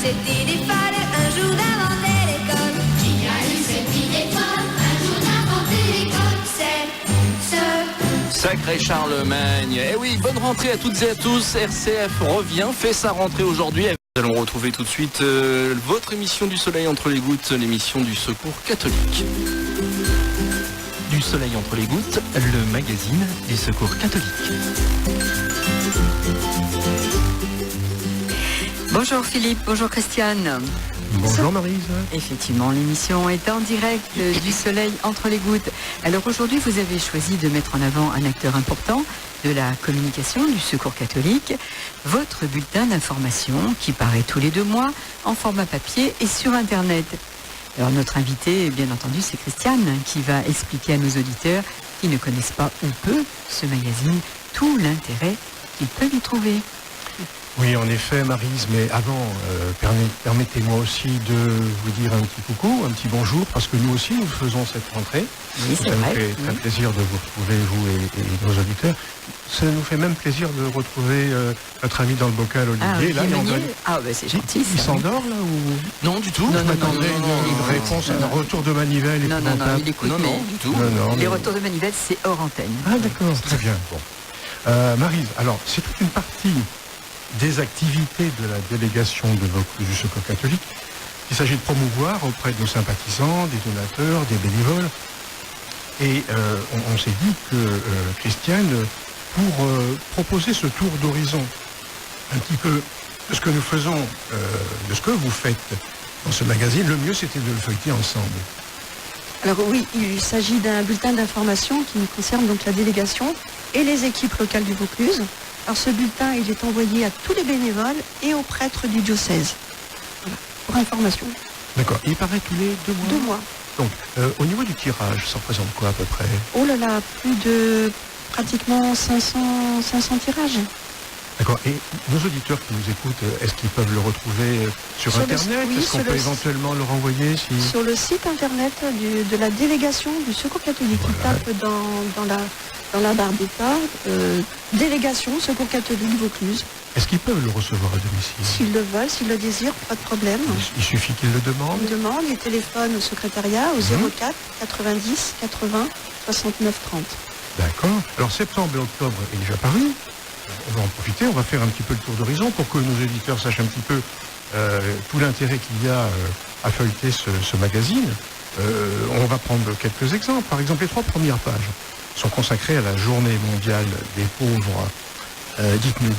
cette idée folle un jour d'inventer l'école? Qui a eu cette idée folle un jour d'inventer l'école? C'est ce... Sacré Charlemagne. Eh oui, bonne rentrée à toutes et à tous. RCF revient, fait sa rentrée aujourd'hui. Nous allons retrouver tout de suite votre émission du Soleil entre les gouttes, l'émission du Secours catholique. Du Soleil entre les gouttes, le magazine du Secours catholique. Bonjour Philippe, bonjour Christiane. Bonjour Maryse. Effectivement, l'émission est en direct du Soleil entre les gouttes. Alors aujourd'hui, vous avez choisi de mettre en avant un acteur important de la communication du Secours catholique, votre bulletin d'information qui paraît tous les 2 mois en format papier et sur Internet. Alors notre invité, bien entendu, c'est Christiane qui va expliquer à nos auditeurs qui ne connaissent pas ou peu ce magazine, tout l'intérêt qu'ils peuvent y trouver. Oui, en effet, Maryse, mais avant, permettez-moi aussi de vous dire un petit coucou, un petit bonjour, parce que nous aussi, nous faisons cette rentrée. Oui, c'est vrai. Ça nous fait très plaisir de vous retrouver, vous et nos auditeurs. Ça nous fait même plaisir de retrouver notre ami dans le bocal, Olivier. C'est gentil. Il s'endort, là, ou... Non, du tout. Je m'attendais une réponse, un retour de manivelle. Non, il écoute. Non, du tout. Les retours de manivelle, c'est hors antenne. Ah, d'accord, très bien. Bon. Maryse, alors, c'est toute une partie des activités de la délégation de Vaucluse du Secours catholique. Il s'agit de promouvoir auprès de nos sympathisants, des donateurs, des bénévoles. Et on s'est dit que Christiane, pour proposer ce tour d'horizon, un petit peu de ce que nous faisons, de ce que vous faites dans ce magazine, le mieux c'était de le feuilleter ensemble. Alors oui, il s'agit d'un bulletin d'information qui concerne donc la délégation et les équipes locales du Vaucluse. Alors ce bulletin, il est envoyé à tous les bénévoles et aux prêtres du diocèse. Voilà, pour information. D'accord. Il paraît tous les 2 mois. 2 mois. Donc, au niveau du tirage, ça représente quoi à peu près? Oh là là, plus de pratiquement 500 tirages. D'accord. Et nos auditeurs qui nous écoutent, est-ce qu'ils peuvent le retrouver sur Internet? Est-ce qu'on peut éventuellement le renvoyer sur le site Internet de la délégation du Secours catholique. Voilà. Ils tapent dans la barre d'état, délégation Secours catholique Vaucluse. Est-ce qu'ils peuvent le recevoir à domicile? S'ils le veulent, s'ils le désirent, pas de problème. Il suffit qu'ils le demandent? Ils demandent, ils téléphonent au secrétariat au 04 90 80 69 30. D'accord. Alors septembre et octobre est déjà paru. On va en profiter, on va faire un petit peu le tour d'horizon pour que nos éditeurs sachent un petit peu tout l'intérêt qu'il y a à feuilleter ce magazine. On va prendre quelques exemples. Par exemple, les 3 premières pages sont consacrées à la journée mondiale des pauvres. Dites-nous.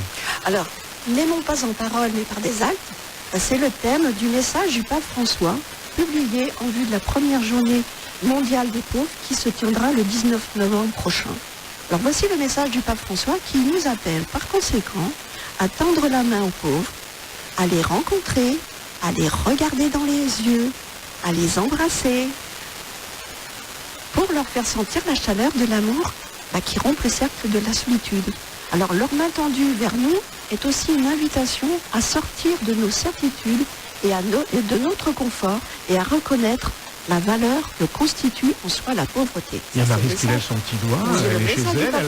Alors, n'aimons pas en parole mais par des actes, c'est le thème du message du pape François, publié en vue de la première journée mondiale des pauvres qui se tiendra le 19 novembre prochain. Alors voici le message du pape François qui nous appelle par conséquent à tendre la main aux pauvres, à les rencontrer, à les regarder dans les yeux, à les embrasser, pour leur faire sentir la chaleur de l'amour qui rompt le cercle de la solitude. Alors leur main tendue vers nous est aussi une invitation à sortir de nos certitudes et de notre confort et à reconnaître la valeur que constitue en soi la pauvreté. Il y a Maryse qui lève son petit doigt, elle est chez elle,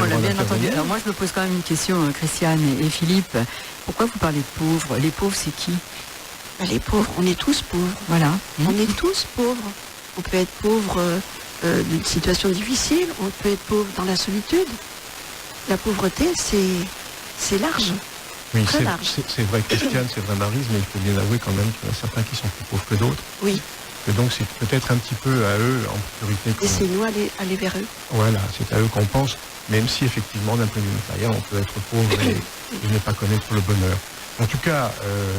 on l'a bien entendu. Alors moi je me pose quand même une question, Christiane et Philippe. Pourquoi vous parlez de pauvres? Les pauvres, c'est qui? Les pauvres, on est tous pauvres. Voilà. On est tous pauvres. On peut être pauvre d'une situation difficile, on peut être pauvre dans la solitude. La pauvreté, c'est large. Oui, très large. C'est vrai, Christiane, c'est vrai, Maryse, mais il faut bien avouer quand même qu'il y en a certains qui sont plus pauvres que d'autres. Oui. Et donc c'est peut-être un petit peu à eux en priorité. Et c'est nous aller vers eux. Voilà, c'est à eux qu'on pense, même si effectivement d'un point de vue matériel on peut être pauvre et ne pas connaître le bonheur. En tout cas,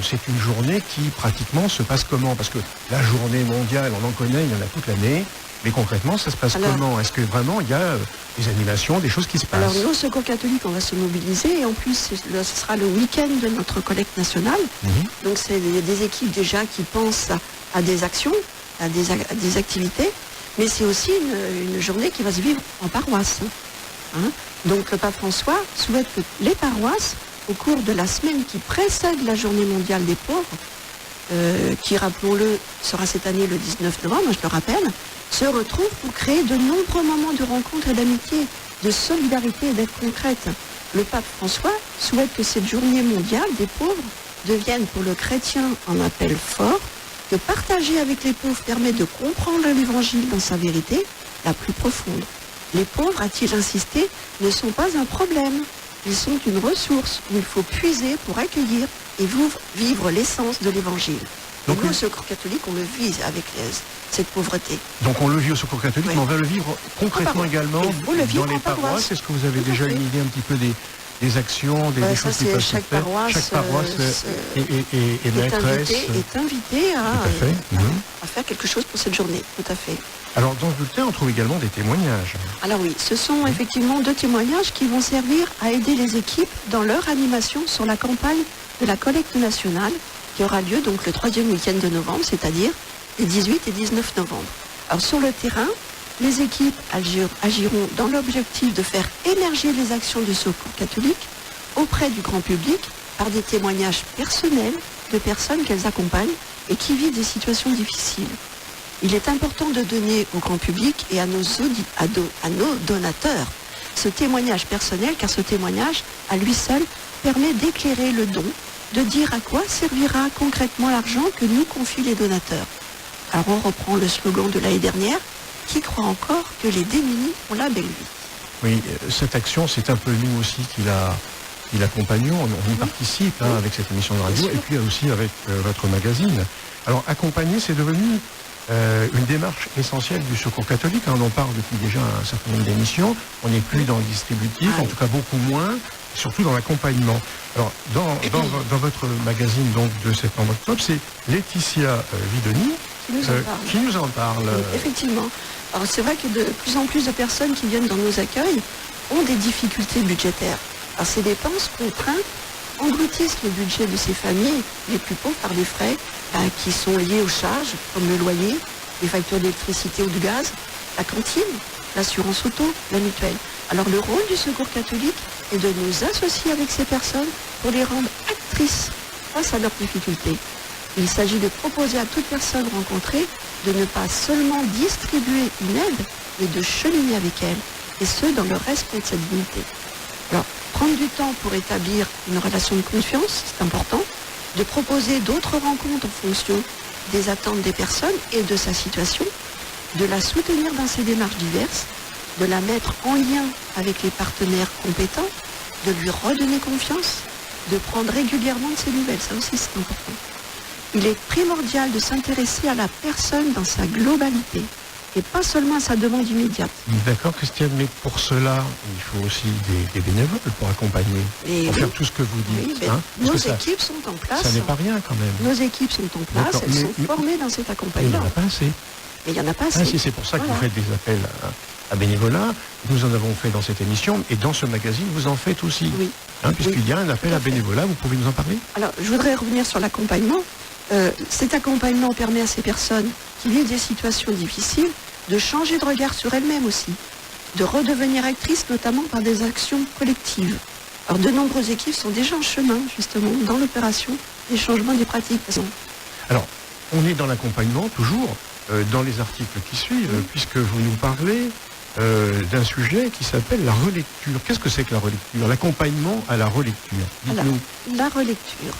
c'est une journée qui pratiquement se passe comment? Parce que la journée mondiale, on en connaît, il y en a toute l'année, mais concrètement ça se passe comment? Est-ce que vraiment il y a des animations, des choses qui se passent? Alors nous, au Secours catholique, on va se mobiliser et en plus ce sera le week-end de notre collecte nationale. Donc c'est des équipes déjà qui pensent à des actions, à des activités, mais c'est aussi une journée qui va se vivre en paroisse. Donc le pape François souhaite que les paroisses, au cours de la semaine qui précède la journée mondiale des pauvres, qui, rappelons-le, sera cette année le 19 novembre, je le rappelle, se retrouvent pour créer de nombreux moments de rencontre et d'amitié, de solidarité et d'aide concrète. Le pape François souhaite que cette journée mondiale des pauvres deviennent pour le chrétien un appel fort, que partager avec les pauvres permet de comprendre l'évangile dans sa vérité la plus profonde. Les pauvres, a-t-il insisté, ne sont pas un problème. Ils sont une ressource où il faut puiser pour accueillir et vivre l'essence de l'évangile. Donc nous, au Secours catholique, on le vise avec cette pauvreté. Donc on le vit au Secours catholique, Oui. mais on va le vivre concrètement également Il faut le vivre dans les en paroisse. paroisses. Est-ce que vous avez Tout à déjà fait. une idée un petit peu des actions, des Ça, choses qui c'est peuvent se chaque faire paroisse, Chaque paroisse est maîtresse. est invité Tout à fait. à faire quelque chose pour cette journée, tout à fait. Alors dans ce bulletin, on trouve également des témoignages. Alors oui, ce sont effectivement 2 témoignages qui vont servir à aider les équipes dans leur animation sur la campagne de la collecte nationale qui aura lieu donc le 3e week-end de novembre, c'est-à-dire les 18 et 19 novembre. Alors sur le terrain, les équipes agiront dans l'objectif de faire émerger les actions du Secours catholique auprès du grand public par des témoignages personnels de personnes qu'elles accompagnent et qui vivent des situations difficiles. Il est important de donner au grand public et à nos donateurs ce témoignage personnel, car ce témoignage, à lui seul, permet d'éclairer le don, de dire à quoi servira concrètement l'argent que nous confient les donateurs. Alors on reprend le slogan de l'année dernière, qui croit encore que les démunis ont la belle vie. Oui, cette action, c'est un peu nous aussi qui l'accompagnons, on y participe Oui. avec cette émission de radio Bien et sûr. puis aussi avec votre magazine. Alors accompagner, c'est devenu une démarche essentielle du Secours catholique. On en parle depuis déjà un certain nombre d'émissions. On n'est plus dans le distributif, Ah en oui. tout cas beaucoup moins, surtout dans l'accompagnement. Alors dans votre magazine donc de septembre-octobre, c'est Laetitia Vidoni Qui nous en parle. qui nous en parle. Oui, effectivement. Alors c'est vrai que de plus en plus de personnes qui viennent dans nos accueils ont des difficultés budgétaires. Alors ces dépenses contraintes engloutissent le budget de ces familles les plus pauvres par des frais qui sont liés aux charges, comme le loyer, les factures d'électricité ou de gaz, la cantine, l'assurance auto, la mutuelle. Alors le rôle du Secours catholique est de nous associer avec ces personnes pour les rendre actrices face à leurs difficultés. Il s'agit de proposer à toute personne rencontrée de ne pas seulement distribuer une aide, mais de cheminer avec elle, et ce, dans le respect de cette dignité. Alors, prendre du temps pour établir une relation de confiance, c'est important, de proposer d'autres rencontres en fonction des attentes des personnes et de sa situation, de la soutenir dans ses démarches diverses, de la mettre en lien avec les partenaires compétents, de lui redonner confiance, de prendre régulièrement de ses nouvelles, ça aussi c'est important. Il est primordial de s'intéresser à la personne dans sa globalité et pas seulement à sa demande immédiate. D'accord, Christiane, mais pour cela, il faut aussi des bénévoles pour accompagner, Et pour oui. faire tout ce que vous dites. Oui, mais hein, parce nos que ça, équipes sont en place. ça n'est pas rien quand même. Nos équipes sont en place, D'accord, elles mais- sont mais- formées dans cet Mais il n'y accompagnement. en a pas assez. Mais il n'y en a pas Ah, assez. si, c'est pour ça que Voilà. vous faites des appels à bénévolat. Nous en avons fait dans cette émission et dans ce magazine, vous en faites aussi. Oui. Puisqu'il y a un appel Tout à à fait. bénévolat, vous pouvez nous en parler? Alors, je voudrais revenir sur l'accompagnement. Cet accompagnement permet à ces personnes qui vivent des situations difficiles de changer de regard sur elles-mêmes aussi, de redevenir actrices, notamment par des actions collectives. Alors, de nombreuses équipes sont déjà en chemin, justement, dans l'opération des changements des pratiques. Alors, on est dans l'accompagnement, toujours, dans les articles qui suivent, puisque vous nous parlez d'un sujet qui s'appelle la relecture. Qu'est-ce que c'est que la relecture? L'accompagnement à la relecture. Alors, Dites-nous. la relecture,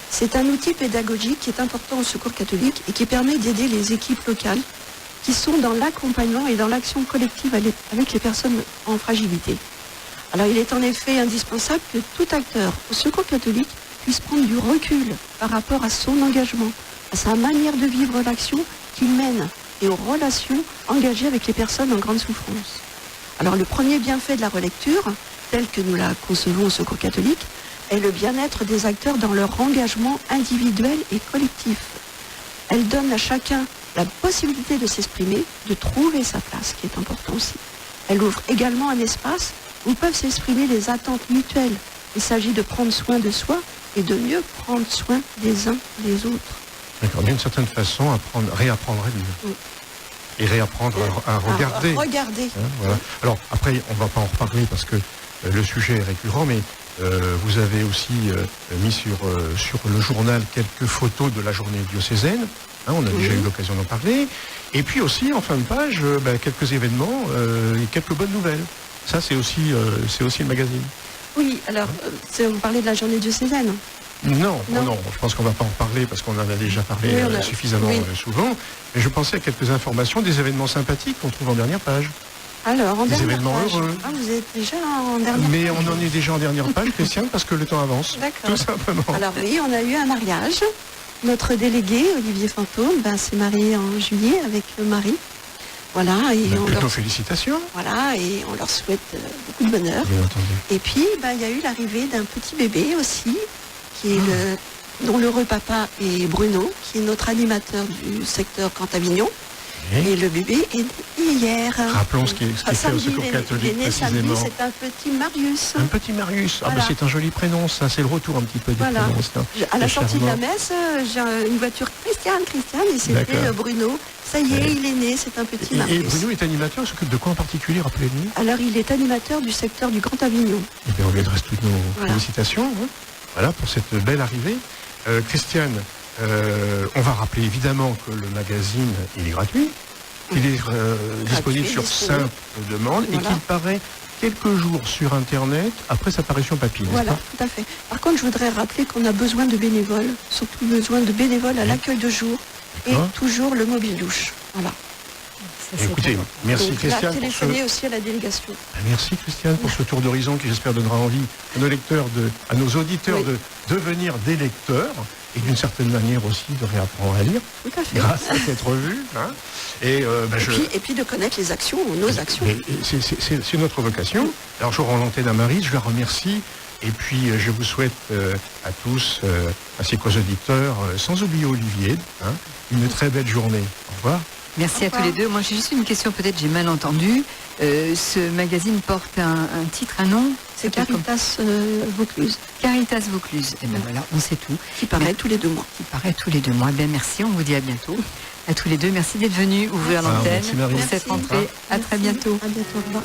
c'est un outil pédagogique qui est important au Secours catholique et qui permet d'aider les équipes locales qui sont dans l'accompagnement et dans l'action collective avec les personnes en fragilité. Alors, il est en effet indispensable que tout acteur au Secours catholique puisse prendre du recul par rapport à son engagement, à sa manière de vivre l'action qu'il mène et aux relations engagées avec les personnes en grande souffrance. Alors, le premier bienfait de la relecture, tel que nous la concevons au Secours catholique, est le bien-être des acteurs dans leur engagement individuel et collectif. Elle donne à chacun la possibilité de s'exprimer, de trouver sa place, qui est important aussi. Elle ouvre également un espace où peuvent s'exprimer les attentes mutuelles. Il s'agit de prendre soin de soi et de mieux prendre soin des uns des autres. D'accord, d'une certaine façon, réapprendre à vivre. Oui. Et réapprendre à regarder. Regarder. Voilà. Alors, après, on ne va pas en reparler parce que le sujet est récurrent, mais vous avez aussi mis sur le journal quelques photos de la journée diocésaine. On a déjà eu l'occasion d'en parler. Et puis aussi, en fin de page, quelques événements et quelques bonnes nouvelles. Ça, c'est aussi le magazine. Oui, alors, vous parlez de la journée diocésaine. Non, Non. non, je pense qu'on ne va pas en parler parce qu'on en a déjà parlé Oui, on a- suffisamment oui. souvent. Mais je pensais à quelques informations des événements sympathiques qu'on trouve en dernière page. Alors, en Des dernière événements page. heureux. Ah, vous êtes déjà en dernière Mais page. on en est déjà en dernière page, Christiane, parce que le temps avance. D'accord. Tout simplement. Alors oui, on a eu un mariage. Notre délégué, Olivier Fantôme, s'est marié en juillet avec Marie. Voilà, et on Nos leur, félicitations, voilà, et on leur souhaite beaucoup de bonheur. bien entendu. Et puis, il y a eu l'arrivée d'un petit bébé aussi, qui est dont l'heureux papa est Bruno, qui est notre animateur du secteur Grand-Avignon. Et le bébé est né hier. Rappelons ce qui est fait au Samedi, Secours il est catholique né samedi, précisément. c'est un petit Marius. Un petit Marius. Ah, Voilà. c'est un joli prénom, ça. C'est le retour un petit peu du Voilà. prénom. ça. À la C'est sortie de la charmant. messe, j'ai une voiture Christiane, et c'était D'accord. Bruno. Ça y est, Ouais. il est né, c'est un petit Et Marius. Bruno est animateur, il s'occupe de quoi en particulier, rappelez-nous? Alors, il est animateur du secteur du Grand Avignon. Eh bien, on lui adresse toutes nos Voilà. félicitations. Hein. Voilà, pour cette belle arrivée. Christiane, on va rappeler évidemment que le magazine, il est gratuit. Il est disponible sur disponible. simple demande et Voilà. qu'il paraît quelques jours sur Internet après sa parution papier, n'est-ce Voilà, pas? tout à fait. Par contre, je voudrais rappeler qu'on a besoin de bénévoles, surtout besoin de bénévoles à l'accueil de jour et D'accord. toujours le mobile douche. Voilà. Ça, c'est Écoutez, important. merci Donc, là, Christiane pour ce... téléphoner aussi à la délégation. Merci Christiane pour ce tour d'horizon qui j'espère donnera envie à nos lecteurs, à nos auditeurs Oui. de devenir des lecteurs et d'une certaine manière aussi de réapprendre à lire Tout à fait. grâce à cette revue. Hein. Et, Et puis de connaître les actions, nos actions. Mais c'est notre vocation. Alors je rends l'antenne à Marie, je la remercie. Et puis je vous souhaite à tous, ainsi qu'aux auditeurs, sans oublier Olivier, hein, une très belle journée. Au revoir. Merci Au à tous revoir. les deux. Moi, j'ai juste une question, peut-être j'ai mal entendu. Ce magazine porte un titre, un nom. C'est Caritas Vaucluse, Caritas Vaucluse. Et bien voilà, on sait tout. qui paraît tous les 2 mois. Qui paraît tous les 2 mois. Ben merci, on vous dit à bientôt. À tous les deux, merci d'être venus ouvrir Ah, l'antenne merci, Marie. pour cette Merci. rentrée. À très Merci. bientôt. À bientôt, au revoir.